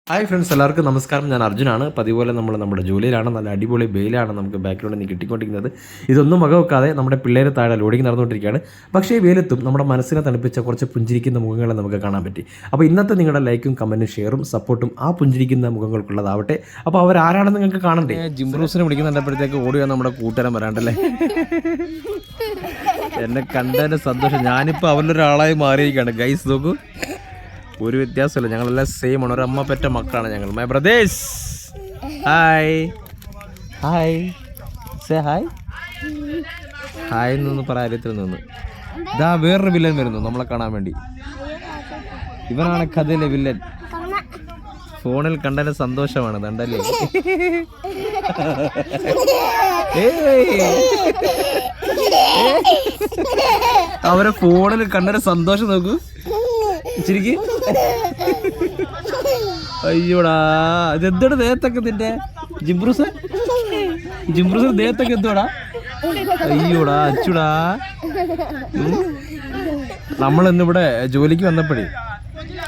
Hi friends, എല്ലാവർക്കും നമസ്കാരം. ഞാൻ അർജുനാണ്. പതിപോലെ നമ്മുടെ ജോലിയിലാണ്. നല്ല അടിപൊളി വെയിലാണ് നമുക്ക് ബാക്കിലൂടെ നിന്ന് കിട്ടിക്കൊണ്ടിരിക്കുന്നത്. ഇതൊന്നും വകവെക്കാതെ നമ്മുടെ പിള്ളേരെ താഴെ ലോഡിങ് നടന്നുകൊണ്ടിരിക്കുകയാണ്. പക്ഷേ ഈ വെയിലത്തും നമ്മുടെ മനസ്സിനെ തണുപ്പിച്ച കുറച്ച് പുഞ്ചിരിക്കുന്ന മുഖങ്ങളെ നമുക്ക് കാണാൻ പറ്റി. അപ്പോൾ ഇന്നത്തെ നിങ്ങളുടെ ലൈക്കും കമൻറ്റും ഷെയറും സപ്പോർട്ടും ആ പുഞ്ചിരിക്കുന്ന മുഖങ്ങൾക്കുള്ളതാവട്ടെ. അപ്പോൾ അവരാരാണെന്ന് നിങ്ങൾക്ക് കാണണ്ടേ? ജിംബ്രൂസിനെ വിളിക്കുന്നുണ്ടപ്പോഴത്തേക്ക് ഓടി വന്ന് നമ്മുടെ കൂട്ടുകാരൻ വരാണ്ടല്ലേ. എന്നെ കണ്ടതിൻ്റെ സന്തോഷം. ഞാനിപ്പോൾ അവരിലൊരാളായി മാറിയിരിക്കുകയാണ്. ഗൈസ് നോക്കൂ, ഒരു വ്യത്യാസമില്ല, ഞങ്ങളെല്ലാം സെയിം ആണ്. ഒരു അമ്മ പെറ്റ മക്കളാണ് ഞങ്ങൾ. My brothers, hi hi, say hi hi എന്നൊന്ന് പറയാര്യത്തിൽ നിന്ന്. ഇതാ വേറൊരു വില്ലൻ വരുന്നു നമ്മളെ കാണാൻ വേണ്ടി. ഇവനാണ് കഥയിലെ വില്ലൻ. ഫോണിൽ കണ്ടതിന് സന്തോഷമാണ്. കണ്ടല്ലേ, അവരെ ഫോണിൽ കണ്ടതിന് സന്തോഷം നോക്കൂ. ശരിക്ക് അയ്യോടാ, ഇതെന്താണ് ദേഹത്തൊക്കെ നിന്റെ ജിംബ്രൂസ് ദേഹത്തൊക്കെ എന്തുവാടാ? അയ്യോടാ അച്ചുടാ. നമ്മളിന്നിവിടെ ജോലിക്ക് വന്നപ്പോഴേ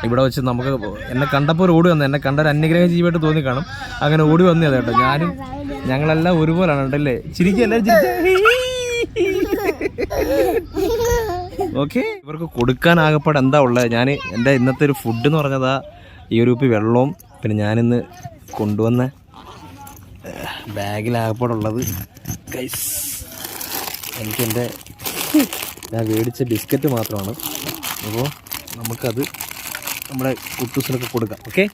ഇവിടെ വെച്ച് നമുക്ക് എന്നെ കണ്ടപ്പോൾ ഒരു ഓടി വന്നത്, എന്നെ കണ്ട ഒരു അന്യഗ്രഹ ജീവിയായിട്ട് തോന്നി കാണും. അങ്ങനെ ഓടി വന്നേ കേട്ടോ. ഞങ്ങളെല്ലാം ഒരുപോലാണ് ഉണ്ടല്ലേ. ചിരിക്കല്ലേ ഓക്കെ. ഇവർക്ക് കൊടുക്കാനാകപ്പാട് എന്താ ഉള്ളത്? ഞാൻ എൻ്റെ ഇന്നത്തെ ഒരു ഫുഡ് എന്ന് പറഞ്ഞതാ ഈ ഒരു കുപ്പി വെള്ളവും പിന്നെ ഞാനിന്ന് കൊണ്ടുവന്ന ബാഗിലാകപ്പാടുള്ളത് ഗൈസ്. എനിക്കെൻ്റെ ഞാൻ മേടിച്ച ബിസ്ക്കറ്റ് മാത്രമാണ്. അപ്പോൾ നമുക്കത് നമ്മുടെ കുട്ടൂസിനൊക്കെ കൊടുക്കാം. Okay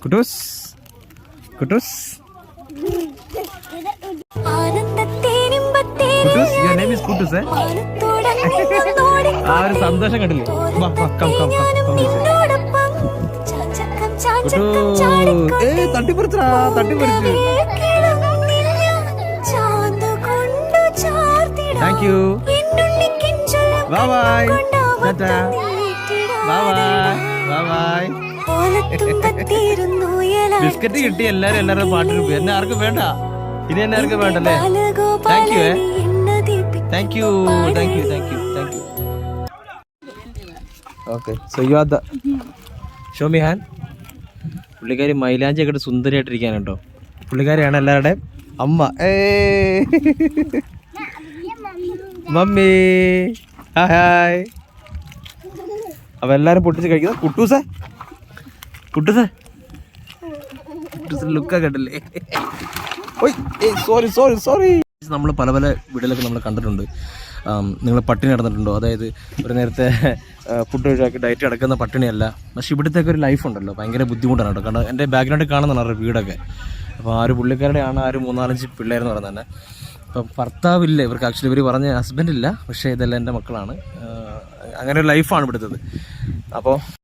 Kuttus, Kuttus, your name is Kutus, eh? ആ ഒരു സന്തോഷം കണ്ടില്ലേ? തട്ടിപ്പറിച്ചാ, തട്ടിപ്പറിച്ചു. Thank you, bye bye, tata, bye bye, bye bye. Biscuit കിട്ടി. എല്ലാവരും പാട്ടിന് പോയി. എന്നെ ആർക്കും വേണ്ട, ഇനി എന്നെ ആർക്കും വേണ്ടല്ലേ. Thank you, thank you, thank you, thank you, thank you. Okay, so you are the show me hand. പുള്ളിക്കാരി മൈലാഞ്ചി ഒക്കെ സുന്ദരിയായിട്ടിരിക്കാൻ കേട്ടോ. പുള്ളിക്കാരിയാണ് എല്ലാവരുടെയും അമ്മ. Mummy hi. അപ്പോൾ എല്ലാവരും പൊട്ടിച്ച് കഴിക്കുന്ന കുട്ടൂസേ, കുട്ടൂസേ, കുട്ടൂസിൻ്റെ ലുക്കൊക്കെ കണ്ടില്ലേ? Sorry sorry sorry. നമ്മൾ പല പല വീഡിയോയിലൊക്കെ നമ്മൾ കണ്ടിട്ടുണ്ട്. നിങ്ങൾ പട്ടിണി കിടന്നിട്ടുണ്ടോ? അതായത് ഒരു നേരത്തെ ഫുഡ് ഒഴിവാക്കി ഡയറ്റ് കിടക്കുന്ന പട്ടിണിയല്ല. പക്ഷേ ഇവിടുത്തേക്ക് ഒരു ലൈഫ് ഉണ്ടല്ലോ, ഭയങ്കര ബുദ്ധിമുട്ടാണ് കേട്ടോ. കാരണം എൻ്റെ ബാക്ക്ഗ്രൗണ്ടിൽ കാണുന്നതാണ് അവരുടെ വീടൊക്കെ. അപ്പോൾ ആ ഒരു പുള്ളിക്കാരുടെയാണ് ആ ഒരു 3-4 പിള്ളേരെന്ന് പറയുന്നത് തന്നെ. അപ്പം ഭർത്താവില്ല ഇവർക്ക്. ആക്ച്വലി ഇവർ പറഞ്ഞ ഹസ്ബൻഡ് ഇല്ല, പക്ഷേ ഇതെല്ലാം എൻ്റെ മക്കളാണ്. അങ്ങനെ ഒരു ലൈഫാണ് ഇവിടുത്തത്. അപ്പോൾ